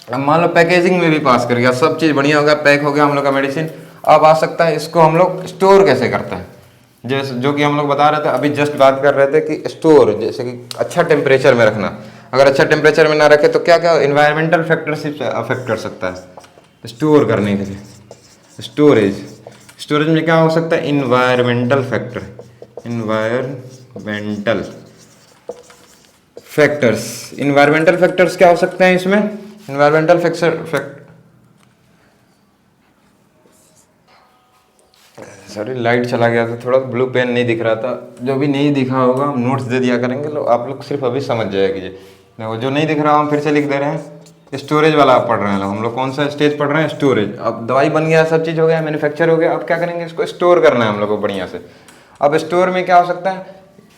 अब मान लो पैकेजिंग में भी पास कर गया, सब चीज़ बढ़िया हो गया, पैक हो गया हम लोग का मेडिसिन। अब आ सकता है इसको हम लोग स्टोर कैसे करते हैं, जैसे जो कि हम लोग बता रहे थे अभी, जस्ट बात कर रहे थे कि स्टोर जैसे कि अच्छा टेम्परेचर में रखना। अगर अच्छा टेम्परेचर में ना रखे तो क्या क्या इन्वायरमेंटल फैक्टर से अफेक्ट कर सकता है स्टोर करने के लिए। स्टोरेज में क्या हो सकता है, इन्वायरमेंटल फैक्टर्स क्या हो सकते हैं इसमें, इन्वायरमेंटल सॉरी लाइट चला गया था, थोड़ा ब्लू पेन नहीं दिख रहा था। जो भी नहीं दिखा होगा हम नोट्स दे दिया करेंगे, लो आप लोग सिर्फ अभी समझ जाएगी। देखो जो नहीं दिख रहा हम फिर से लिख दे रहे हैं। स्टोरेज वाला आप पढ़ रहे हैं, हम लोग कौन सा स्टेज पढ़ रहे हैं, स्टोरेज। अब दवाई बन गया, सब चीज़ हो गया, मैन्युफैक्चर हो गया, अब क्या करेंगे, इसको स्टोर करना है हम लोग को बढ़िया से। अब स्टोर में क्या हो सकता है,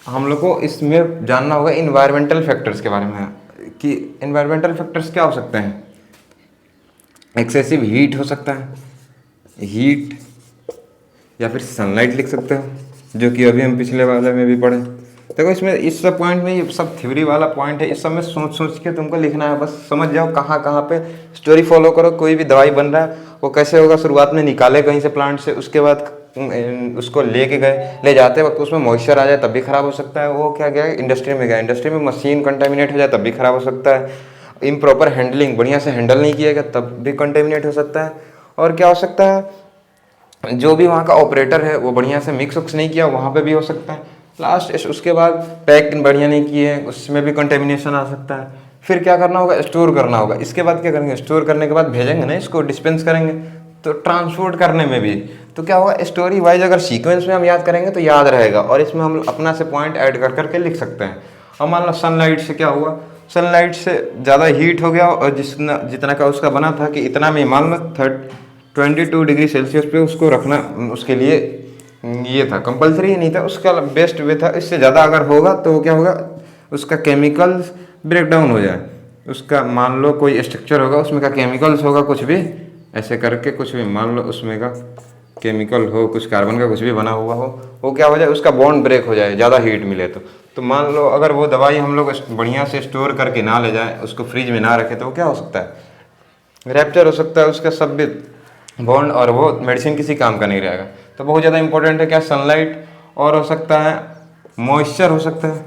हम लोग को इसमें जानना होगा इन्वायरमेंटल फैक्टर्स के बारे में, कि इन्वायरमेंटल फैक्टर्स क्या हो सकते हैं। एक्सेसिव हीट हो सकता है, हीट, या फिर सनलाइट लिख सकते हो, जो कि अभी हम पिछले वाले में भी पढ़े। देखो इसमें इस सब पॉइंट में, ये सब थ्योरी वाला पॉइंट है, इस सब में सोच सोच के तुमको लिखना है, बस समझ जाओ कहाँ कहाँ पे स्टोरी फॉलो करो। कोई भी दवाई बन रहा है वो कैसे होगा, शुरुआत में निकाले कहीं से प्लांट से, उसके बाद उसको ले जाते वक्त उसमें मॉइस्चर आ जाए तब भी खराब हो सकता है। वो क्या गया इंडस्ट्री में गया, इंडस्ट्री में मशीन कंटेमिनेट हो जाए तब भी खराब हो सकता है। इम्प्रॉपर हैंडलिंग, बढ़िया से हैंडल नहीं किया गया तब भी कंटेमिनेट हो सकता है। और क्या हो सकता है, जो भी वहाँ का ऑपरेटर है वो बढ़िया से मिक्स उक्स नहीं किया, वहाँ पे भी हो सकता है। लास्ट उसके बाद पैक बढ़िया नहीं किए, उसमें भी कंटेमिनेशन आ सकता है। फिर क्या करना होगा, स्टोर करना होगा। इसके बाद क्या करेंगे, स्टोर करने के बाद भेजेंगे ना, इसको डिस्पेंस करेंगे, तो ट्रांसपोर्ट करने में भी तो क्या होगा, स्टोरी वाइज अगर सीक्वेंस में हम याद करेंगे तो याद रहेगा, और इसमें हम अपना से पॉइंट ऐड कर करके लिख सकते हैं। अब मान लो सनलाइट से क्या हुआ, सनलाइट से ज़्यादा हीट हो गया, और जितना का उसका बना था कि इतना में मान लो 22 डिग्री सेल्सियस पे उसको रखना, उसके लिए ये था, कंपलसरी नहीं था, उसका बेस्ट वे था। इससे ज़्यादा अगर होगा तो क्या होगा, उसका केमिकल्स ब्रेक डाउन हो जाए, उसका मान लो कोई स्ट्रक्चर होगा उसमें का केमिकल्स होगा, कुछ भी ऐसे करके, कुछ भी मान लो उसमें का केमिकल हो, कुछ कार्बन का कुछ भी बना हुआ हो, वो क्या हो जाए, उसका बॉन्ड ब्रेक हो जाए, ज़्यादा हीट मिले तो मान लो अगर वो दवाई हम लोग बढ़िया से स्टोर करके ना ले जाएं, उसको फ्रिज में ना रखें, तो क्या हो सकता है, रैप्चर हो सकता है उसका सब भी बॉन्ड, और वो मेडिसिन किसी काम का नहीं रहेगा। तो बहुत ज़्यादा इंपॉर्टेंट है क्या, सनलाइट, और हो सकता है मॉइस्चर हो सकता है।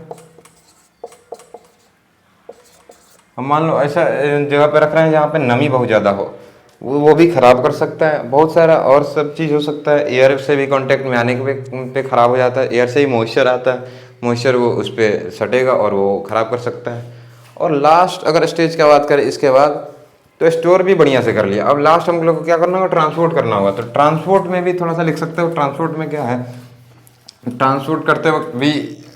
हम मान लो ऐसा जगह पे रख रहे हैं जहाँ पे नमी बहुत ज़्यादा हो, वो भी ख़राब कर सकता है। बहुत सारा और सब चीज़ हो सकता है, एयर से भी कांटेक्ट में आने के पे ख़राब हो जाता है, एयर से ही मॉइस्चर आता है, मॉइस्चर वो उस पर सटेगा और वो ख़राब कर सकता है। और लास्ट अगर स्टेज की बात करें इसके बाद, तो स्टोर भी बढ़िया से कर लिया। अब लास्ट हम लोग को क्या करना होगा, ट्रांसपोर्ट करना होगा। तो ट्रांसपोर्ट में भी थोड़ा सा लिख सकते हो, ट्रांसपोर्ट में क्या है, ट्रांसपोर्ट करते वक्त भी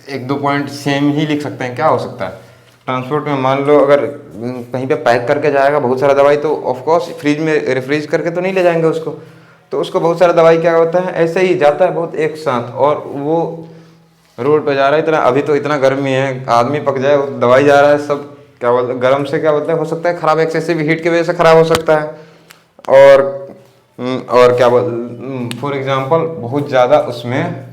एक दो पॉइंट सेम ही लिख सकते हैं। क्या हो सकता है ट्रांसपोर्ट में, मान लो अगर कहीं पे पैक करके जाएगा बहुत सारा दवाई, तो ऑफकोर्स फ्रिज में रिफ्रीज करके तो नहीं ले जाएंगे उसको, तो उसको बहुत सारा दवाई क्या होता है ऐसे ही जाता है बहुत एक साथ, और वो रोड पे जा रहा है, इतना अभी तो इतना गर्मी है, आदमी पक जाए, दवाई जा रहा है, सब क्या बोलते हैं गर्म से क्या बोलते हैं, हो सकता है खराब, एक्सेसिव हीट की वजह से खराब हो सकता है। और क्या बोल, फॉर एग्जांपल बहुत ज़्यादा उसमें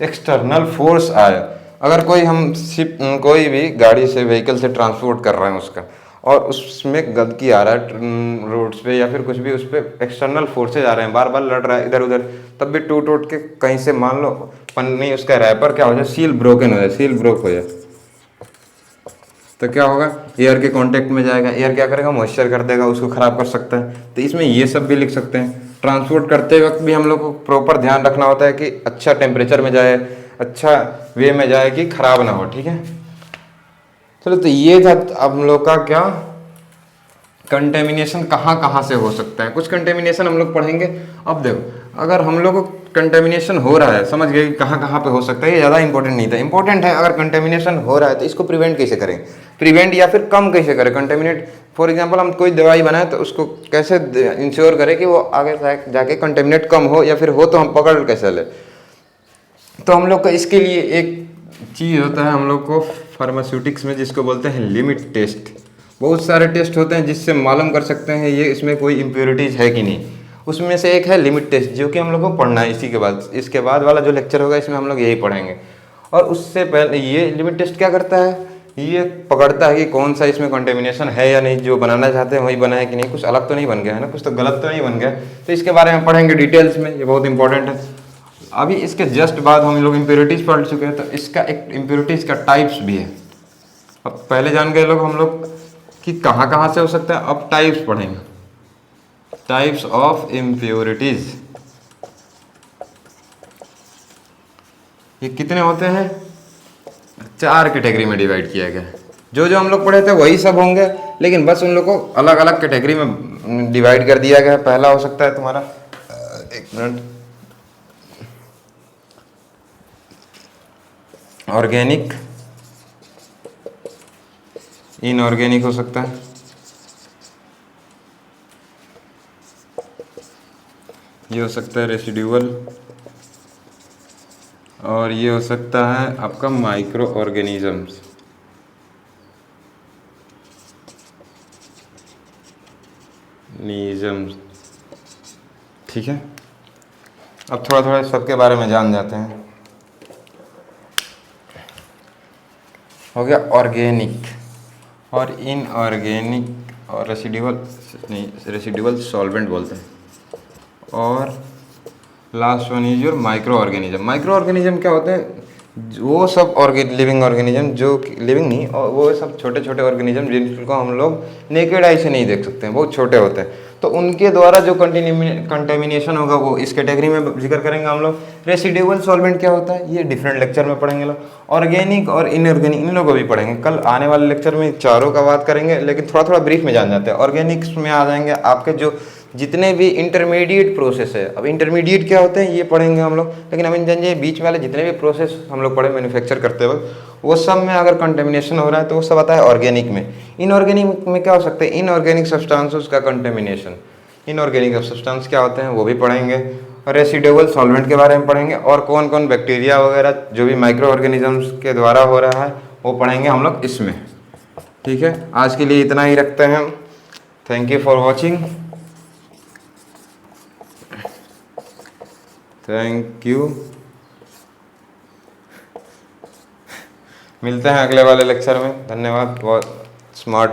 एक्सटर्नल फोर्स आए, अगर कोई हम शिप कोई भी गाड़ी से व्हीकल से ट्रांसपोर्ट कर रहे हैं उसका, और उसमें गंदगी आ रहा है रोड्स पे या फिर कुछ भी, उस पर एक्सटर्नल फोर्सेज आ रहे हैं, बार बार लड़ रहा है इधर उधर, तब भी टूट टूट के कहीं से मान लो पन्नी उसका रैपर क्या हो जाए, सील ब्रोकन हो जाए, सील ब्रोक हो जाए, तो क्या होगा, एयर के कांटेक्ट में जाएगा, एयर क्या करेगा, मॉइस्चर कर देगा, उसको ख़राब कर सकता है। तो इसमें ये सब भी लिख सकते हैं। ट्रांसपोर्ट करते वक्त भी हम लोग को प्रॉपर ध्यान रखना होता है कि अच्छा टेम्परेचर में जाए, अच्छा वे में जाए कि ख़राब ना हो, ठीक है। चलो, तो ये था अब हम लोग का क्या, कंटेमिनेशन कहाँ कहाँ से हो सकता है। कुछ कंटेमिनेशन हम लोग पढ़ेंगे। अब देखो, अगर हम लोग को कंटेमिनेशन हो रहा है, समझ गए कहाँ कहाँ पे हो सकता है, ये ज़्यादा इंपॉर्टेंट नहीं था। इंपॉर्टेंट है अगर कंटेमिनेशन हो रहा है तो इसको प्रिवेंट कैसे करें, प्रिवेंट या फिर कम कैसे करें कंटेमिनेट। फॉर एग्जांपल, हम कोई दवाई बनाए तो उसको कैसे इंश्योर करें कि वो आगे जाके कंटेमिनेट कम हो, या फिर हो तो हम पकड़ कैसे लें। तो हम लोग का इसके लिए एक चीज़ होता है हम लोग को फार्मास्यूटिक्स में, जिसको बोलते हैं लिमिट टेस्ट। बहुत सारे टेस्ट होते हैं जिससे मालूम कर सकते हैं ये इसमें कोई इम्प्योरिटीज़ है कि नहीं। उसमें से एक है लिमिट टेस्ट, जो कि हम लोग को पढ़ना है इसी के बाद। इसके बाद वाला जो लेक्चर होगा इसमें हम लोग यही पढ़ेंगे। और उससे पहले ये लिमिट टेस्ट क्या करता है, ये पकड़ता है कि कौन सा इसमें कंटेमिनेशन है या नहीं, जो बनाना चाहते हैं वही बना है कि नहीं, कुछ अलग तो नहीं बन गया है ना, कुछ तो गलत तो नहीं बन गया। तो इसके बारे में पढ़ेंगे डिटेल्स में, ये बहुत इंपॉर्टेंट है। अभी इसके जस्ट बाद हम लोग इम्प्योरिटीज़ पढ़ चुके हैं, तो इसका एक इम्प्योरिटीज़ का टाइप्स भी है। अब पहले जान गए लोग हम लोग कि कहाँ कहाँ से हो सकता है, अब टाइप्स पढ़ेंगे, टाइप्स ऑफ इम्प्योरिटीज़। ये कितने होते हैं, 4 कैटेगरी में डिवाइड किया गया है। जो जो हम लोग पढ़े थे वही सब होंगे, लेकिन बस उन लोग को अलग अलग कैटेगरी में डिवाइड कर दिया गया है। पहला हो सकता है तुम्हारा, एक मिनट, ऑर्गेनिक, इनऑर्गेनिक हो सकता है, ये हो सकता है रेसिड्यूअल, और ये हो सकता है आपका माइक्रो ऑर्गेनिजम्स। ठीक है। अब थोड़ा थोड़ा सबके बारे में जान जाते हैं। हो गया ऑर्गेनिक और इनऑर्गेनिक और रेसिड्यूअल, नहीं रेसिड्यूअल सॉल्वेंट बोलते हैं। और last one is your micro organism. Micro organism क्या होते हैं, वो सब लिविंग ऑर्गेनिज्म, जो लिविंग नहीं, और वो सब छोटे छोटे ऑर्गेनिज्म जिनको हम लोग नेकेड आई से नहीं देख सकते हैं, बहुत छोटे होते हैं। तो उनके द्वारा जो कंटेमिनेशन होगा वो इस कैटेगरी में जिक्र करेंगे हम लोग। रेसिड्यूअल सॉल्वेंट क्या होता है, ये डिफरेंट लेक्चर में पढ़ेंगे लोग। ऑर्गेनिक और इनऑर्गेनिक इन लोगों को भी पढ़ेंगे, कल आने वाले लेक्चर में चारों का बात करेंगे, लेकिन थोड़ा थोड़ा ब्रीफ में जान जाते हैं। ऑर्गेनिक्स में आ जाएंगे आपके जो जितने भी इंटरमीडिएट प्रोसेस है। अब इंटरमीडिएट क्या होते हैं ये पढ़ेंगे हम लोग, लेकिन हम इन जानिए बीच वाले जितने भी प्रोसेस हम लोग पढ़े मैन्युफैक्चर करते वक्त, वो सब में अगर कंटेमिनेशन हो रहा है तो वो सब आता है ऑर्गेनिक में। इनऑर्गेनिक में क्या हो सकता है, इनऑर्गेनिक सब्सटेंसेस का कंटेमिनेशन। इनऑर्गेनिक सब्सटेंस क्या होते हैं वो भी पढ़ेंगे, और रेसिड्यूअल सॉल्वेंट के बारे में पढ़ेंगे, और कौन कौन बैक्टीरिया वगैरह जो भी माइक्रो ऑर्गेनिजम्स के द्वारा हो रहा है वो पढ़ेंगे हम लोग इसमें। ठीक है, आज के लिए इतना ही रखते हैं। Thank you for watching. Thank you. मिलते हैं अगले वाले लेक्चर में। धन्यवाद, बहुत स्मार्ट